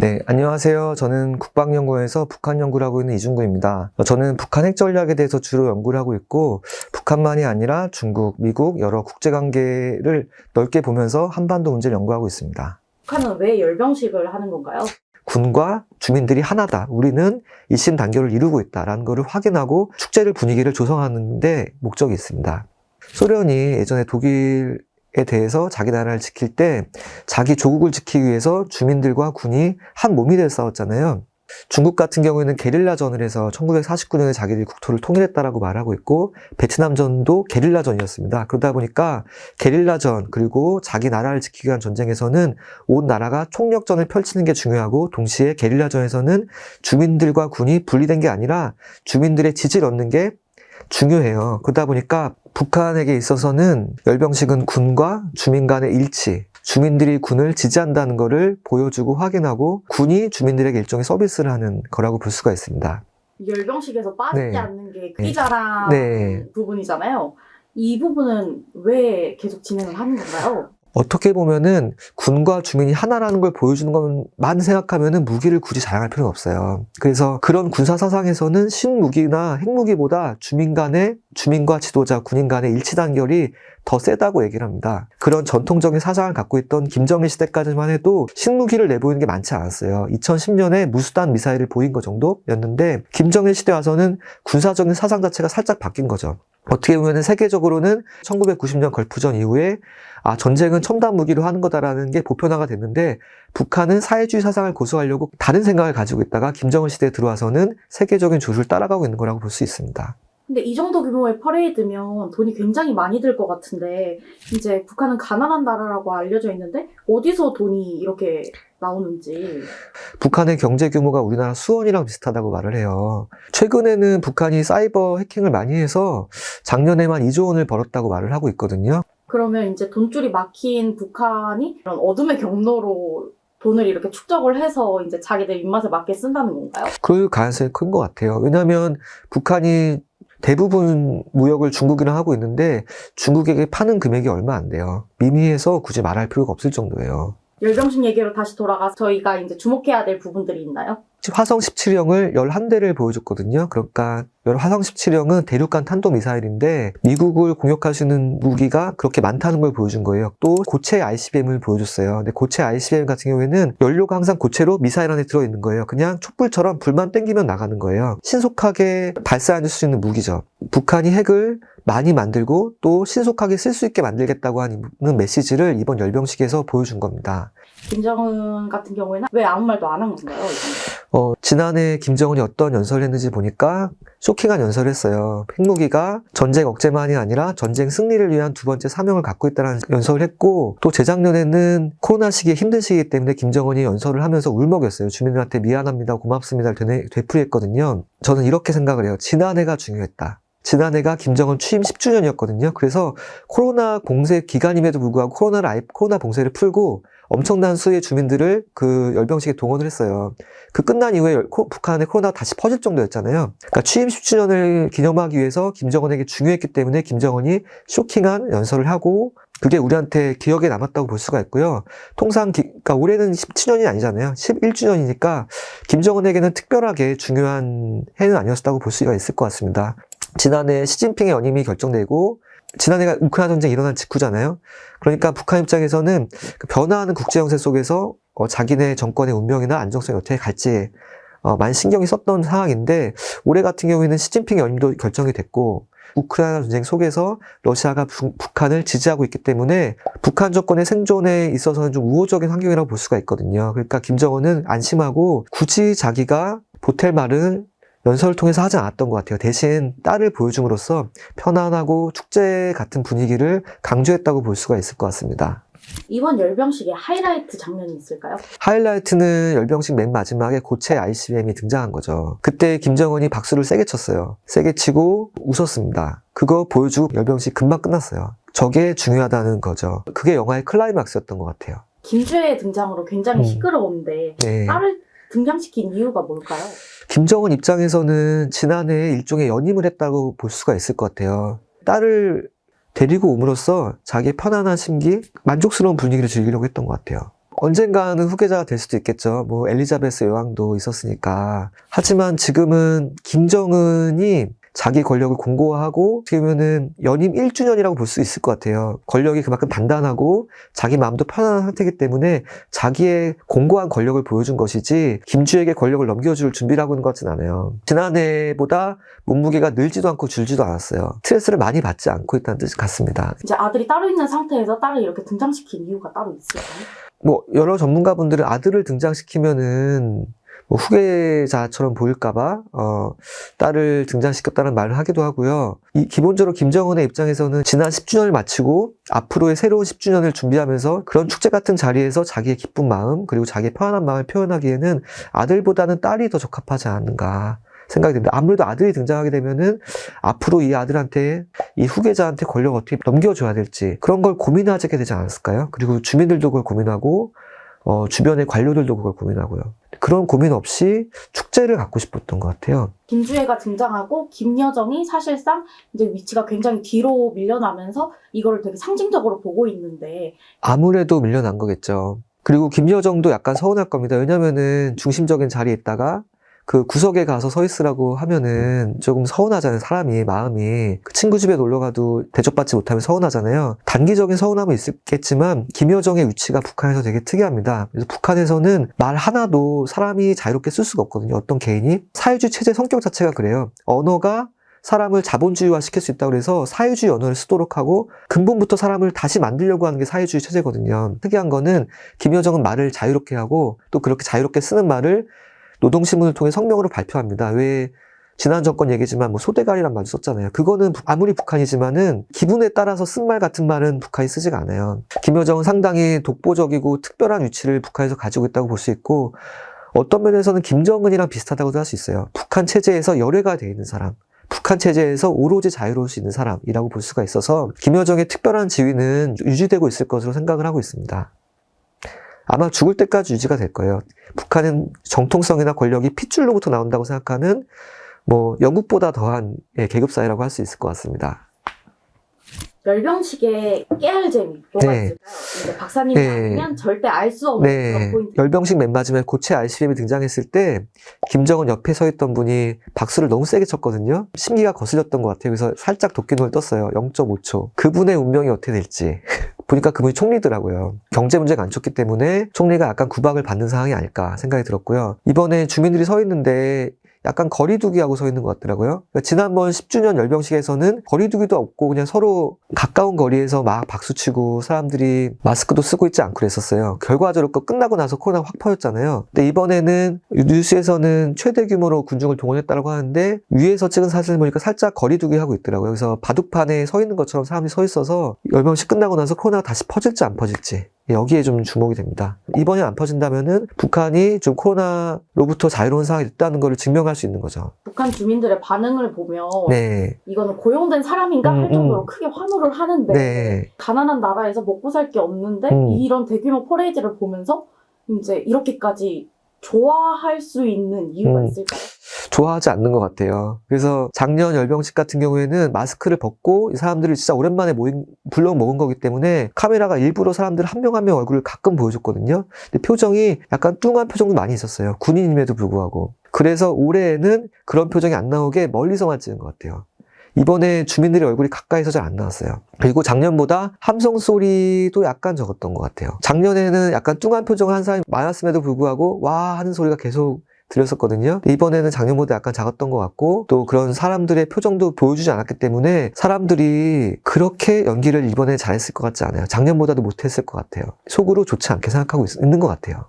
네, 안녕하세요. 저는 국방연구원에서 북한 연구를 하고 있는 이중구입니다. 저는 북한 핵 전략에 대해서 주로 연구를 하고 있고, 북한만이 아니라 중국, 미국, 여러 국제관계를 넓게 보면서 한반도 문제를 연구하고 있습니다. 북한은 왜 열병식을 하는 건가요? 군과 주민들이 하나다. 우리는 일심 단결을 이루고 있다라는 것을 확인하고 축제를 분위기를 조성하는 데 목적이 있습니다. 소련이 예전에 독일에 대해서 자기 나라를 지킬 때 자기 조국을 지키기 위해서 주민들과 군이 한 몸이 돼서 싸웠잖아요. 중국 같은 경우에는 게릴라전을 해서 1949년에 자기들이 국토를 통일했다라고 말하고 있고, 베트남전도 게릴라전이었습니다. 그러다 보니까 게릴라전 그리고 자기 나라를 지키기 위한 전쟁에서는 온 나라가 총력전을 펼치는 게 중요하고, 동시에 게릴라전에서는 주민들과 군이 분리된 게 아니라 주민들의 지지를 얻는 게 중요해요. 그러다 보니까 북한에게 있어서는 열병식은 군과 주민 간의 일치, 주민들이 군을 지지한다는 것을 보여주고 확인하고 군이 주민들에게 일종의 서비스를 하는 거라고 볼 수가 있습니다. 열병식에서 빠지지 네. 않는 게 크기자랑 네. 부분이잖아요. 이 부분은 왜 계속 진행을 하는 건가요? 어떻게 보면은 군과 주민이 하나라는 걸 보여주는 것만 생각하면은 무기를 굳이 자랑할 필요는 없어요. 그래서 그런 군사 사상에서는 신무기나 핵무기보다 주민과 지도자, 군인 간의 일치 단결이 더 세다고 얘기를 합니다. 그런 전통적인 사상을 갖고 있던 김정일 시대까지만 해도 신무기를 내보이는 게 많지 않았어요. 2010년에 무수단 미사일을 보인 것 정도였는데, 김정일 시대 와서는 군사적인 사상 자체가 살짝 바뀐 거죠. 어떻게 보면 세계적으로는 1990년 걸프전 이후에 전쟁은 첨단 무기로 하는 거다라는 게 보편화가 됐는데, 북한은 사회주의 사상을 고수하려고 다른 생각을 가지고 있다가 김정은 시대에 들어와서는 세계적인 조류를 따라가고 있는 거라고 볼 수 있습니다. 근데 이 정도 규모의 퍼레이드면 돈이 굉장히 많이 들 것 같은데, 이제 북한은 가난한 나라라고 알려져 있는데 어디서 돈이 이렇게 나오는지. 북한의 경제 규모가 우리나라 수원이랑 비슷하다고 말을 해요. 최근에는 북한이 사이버 해킹을 많이 해서 작년에만 2조 원을 벌었다고 말을 하고 있거든요. 그러면 이제 돈줄이 막힌 북한이 이런 어둠의 경로로 돈을 이렇게 축적을 해서 이제 자기들 입맛에 맞게 쓴다는 건가요? 그럴 가능성이 큰 것 같아요. 왜냐하면 북한이 대부분 무역을 중국이랑 하고 있는데 중국에게 파는 금액이 얼마 안 돼요. 미미해서 굳이 말할 필요가 없을 정도예요. 열병식 얘기로 다시 돌아가서 저희가 이제 주목해야 될 부분들이 있나요? 화성 17형을 11대를 보여줬거든요. 그러니까 화성 17형은 대륙간 탄도미사일인데 미국을 공격할 수 있는 무기가 그렇게 많다는 걸 보여준 거예요. 또 고체 ICBM을 보여줬어요. 근데 고체 ICBM 같은 경우에는 연료가 항상 고체로 미사일 안에 들어있는 거예요. 그냥 촛불처럼 불만 땡기면 나가는 거예요. 신속하게 발사할 수 있는 무기죠. 북한이 핵을 많이 만들고 또 신속하게 쓸 수 있게 만들겠다고 하는 메시지를 이번 열병식에서 보여준 겁니다. 김정은 같은 경우에는 왜 아무 말도 안 한 건가요? 지난해 김정은이 어떤 연설을 했는지 보니까 쇼킹한 연설을 했어요. 핵무기가 전쟁 억제만이 아니라 전쟁 승리를 위한 두 번째 사명을 갖고 있다는 연설을 했고, 또 재작년에는 코로나 시기에 힘든 시기 때문에 김정은이 연설을 하면서 울먹였어요. 주민들한테 미안합니다, 고맙습니다를 되풀이했거든요. 저는 이렇게 생각을 해요. 지난해가 중요했다. 지난해가 김정은 취임 10주년이었거든요. 그래서 코로나 봉쇄 기간임에도 불구하고 코로나 봉쇄를 풀고 엄청난 수의 주민들을 그 열병식에 동원을 했어요. 그 끝난 이후에 북한에 코로나가 다시 퍼질 정도였잖아요. 그러니까 취임 10주년을 기념하기 위해서 김정은에게 중요했기 때문에 김정은이 쇼킹한 연설을 하고, 그게 우리한테 기억에 남았다고 볼 수가 있고요. 통상 그러니까 올해는 17년이 아니잖아요. 11주년이니까 김정은에게는 특별하게 중요한 해는 아니었다고 볼 수가 있을 것 같습니다. 지난해 시진핑의 연임이 결정되고, 지난해가 우크라이나 전쟁이 일어난 직후잖아요. 그러니까 북한 입장에서는 그 변화하는 국제 정세 속에서 자기네 정권의 운명이나 안정성이 어떻게 갈지 많이 신경이 썼던 상황인데, 올해 같은 경우에는 시진핑 연임도 결정이 됐고, 우크라이나 전쟁 속에서 러시아가 북한을 지지하고 있기 때문에 북한 정권의 생존에 있어서는 좀 우호적인 환경이라고 볼 수가 있거든요. 그러니까 김정은은 안심하고 굳이 자기가 보탤 말을 연설을 통해서 하지 않았던 것 같아요. 대신 딸을 보여줌으로써 편안하고 축제 같은 분위기를 강조했다고 볼 수가 있을 것 같습니다. 이번 열병식에 하이라이트 장면이 있을까요? 하이라이트는 열병식 맨 마지막에 고체 ICBM이 등장한 거죠. 그때 김정은이 박수를 세게 쳤어요. 세게 치고 웃었습니다. 그거 보여주고 열병식 금방 끝났어요. 저게 중요하다는 거죠. 그게 영화의 클라이막스였던 것 같아요. 김주혜의 등장으로 굉장히 시끄러웠는데 네. 딸을 등장시킨 이유가 뭘까요? 김정은 입장에서는 지난해 일종의 연임을 했다고 볼 수가 있을 것 같아요. 딸을 데리고 옴으로써 자기의 편안한 심기, 만족스러운 분위기를 즐기려고 했던 것 같아요. 언젠가는 후계자가 될 수도 있겠죠. 뭐 엘리자베스 여왕도 있었으니까. 하지만 지금은 김정은이 자기 권력을 공고화하고 지금은 연임 1주년이라고 볼 수 있을 것 같아요. 권력이 그만큼 단단하고 자기 마음도 편안한 상태이기 때문에 자기의 공고한 권력을 보여준 것이지 김주에게 권력을 넘겨줄 준비를 하고 있는 것 같진 않아요. 지난해보다 몸무게가 늘지도 않고 줄지도 않았어요. 스트레스를 많이 받지 않고 있다는 뜻 같습니다. 이제 아들이 따로 있는 상태에서 딸을 이렇게 등장시킨 이유가 따로 있을까요? 뭐 여러 전문가분들은 아들을 등장시키면은 뭐 후계자처럼 보일까봐 딸을 등장시켰다는 말을 하기도 하고요. 기본적으로 김정은의 입장에서는 지난 10주년을 마치고 앞으로의 새로운 10주년을 준비하면서 그런 축제 같은 자리에서 자기의 기쁜 마음 그리고 자기의 편안한 마음을 표현하기에는 아들보다는 딸이 더 적합하지 않은가 생각이 듭니다. 아무래도 아들이 등장하게 되면은 앞으로 이 아들한테 이 후계자한테 권력을 어떻게 넘겨줘야 될지 그런 걸 고민하게 되지 않았을까요? 그리고 주민들도 그걸 고민하고 주변의 관료들도 그걸 고민하고요. 그런 고민 없이 축제를 갖고 싶었던 것 같아요. 김주애가 등장하고 김여정이 사실상 이제 위치가 굉장히 뒤로 밀려나면서 이거를 되게 상징적으로 보고 있는데 아무래도 밀려난 거겠죠. 그리고 김여정도 약간 서운할 겁니다. 왜냐면은 중심적인 자리에 있다가 그 구석에 가서 서 있으라고 하면은 조금 서운하잖아요. 사람이, 마음이. 그 친구 집에 놀러 가도 대접받지 못하면 서운하잖아요. 단기적인 서운함은 있겠지만 김여정의 위치가 북한에서 되게 특이합니다. 그래서 북한에서는 말 하나도 사람이 자유롭게 쓸 수가 없거든요. 어떤 개인이. 사회주의 체제 성격 자체가 그래요. 언어가 사람을 자본주의화 시킬 수 있다고 해서 사회주의 언어를 쓰도록 하고 근본부터 사람을 다시 만들려고 하는 게 사회주의 체제거든요. 특이한 거는 김여정은 말을 자유롭게 하고 또 그렇게 자유롭게 쓰는 말을 노동신문을 통해 성명으로 발표합니다. 왜 지난 정권 얘기지만 뭐 소대가리란 말도 썼잖아요. 그거는 아무리 북한이지만은 기분에 따라서 쓴 말 같은 말은 북한이 쓰지가 않아요. 김여정은 상당히 독보적이고 특별한 위치를 북한에서 가지고 있다고 볼 수 있고 어떤 면에서는 김정은이랑 비슷하다고도 할 수 있어요. 북한 체제에서 열애가 돼 있는 사람. 북한 체제에서 오로지 자유로울 수 있는 사람이라고 볼 수가 있어서 김여정의 특별한 지위는 유지되고 있을 것으로 생각을 하고 있습니다. 아마 죽을 때까지 유지가 될 거예요. 북한은 정통성이나 권력이 핏줄로부터 나온다고 생각하는 뭐 영국보다 더한 계급사회라고 할 수 있을 것 같습니다. 열병식의 깨알 재미 뭐가 네. 있을까요? 이제 박사님이 아니면 절대 알 수 없는 그런 포인트. 열병식 맨 마지막에 고체 RCBM이 등장했을 때 김정은 옆에 서 있던 분이 박수를 너무 세게 쳤거든요. 심기가 거슬렸던 것 같아요. 그래서 살짝 도끼눈을 떴어요. 0.5초. 그분의 운명이 어떻게 될지. 보니까 그분이 총리더라고요. 경제 문제가 안 좋기 때문에 총리가 약간 구박을 받는 상황이 아닐까 생각이 들었고요. 이번에 주민들이 서 있는데 약간 거리두기하고 서 있는 것 같더라고요. 그러니까 지난번 10주년 열병식에서는 거리두기도 없고 그냥 서로 가까운 거리에서 막 박수치고 사람들이 마스크도 쓰고 있지 않고 그랬었어요. 결과적으로 끝나고 나서 코로나가 확 퍼졌잖아요. 근데 이번에는 뉴스에서는 최대 규모로 군중을 동원했다고 하는데 위에서 찍은 사진을 보니까 살짝 거리두기 하고 있더라고요. 그래서 바둑판에 서 있는 것처럼 사람들이 서 있어서 열병식 끝나고 나서 코로나가 다시 퍼질지 안 퍼질지 여기에 좀 주목이 됩니다. 이번에 안 퍼진다면은 북한이 좀 코로나로부터 자유로운 상황이 됐다는 걸 증명할 수 있는 거죠. 북한 주민들의 반응을 보면 네. 이거는 고용된 사람인가 할 정도로 크게 환호를 하는데 네. 가난한 나라에서 먹고 살 게 없는데 이런 대규모 퍼레이드를 보면서 이제 이렇게까지 좋아할 수 있는 이유가 있을까요? 좋아하지 않는 것 같아요. 그래서 작년 열병식 같은 경우에는 마스크를 벗고 이 사람들을 진짜 오랜만에 불러 모은 거기 때문에 카메라가 일부러 사람들 한 명 한 명 얼굴을 가끔 보여줬거든요. 근데 표정이 약간 뚱한 표정도 많이 있었어요. 군인임에도 불구하고. 그래서 올해에는 그런 표정이 안 나오게 멀리서만 찍은 것 같아요. 이번에 주민들의 얼굴이 가까이서 잘 안 나왔어요. 그리고 작년보다 함성 소리도 약간 적었던 것 같아요. 작년에는 약간 뚱한 표정을 한 사람이 많았음에도 불구하고 와 하는 소리가 계속 들렸었거든요. 이번에는 작년보다 약간 작았던 것 같고 또 그런 사람들의 표정도 보여주지 않았기 때문에 사람들이 그렇게 연기를 이번에 잘했을 것 같지 않아요. 작년보다도 못했을 것 같아요. 속으로 좋지 않게 생각하고 있는 것 같아요.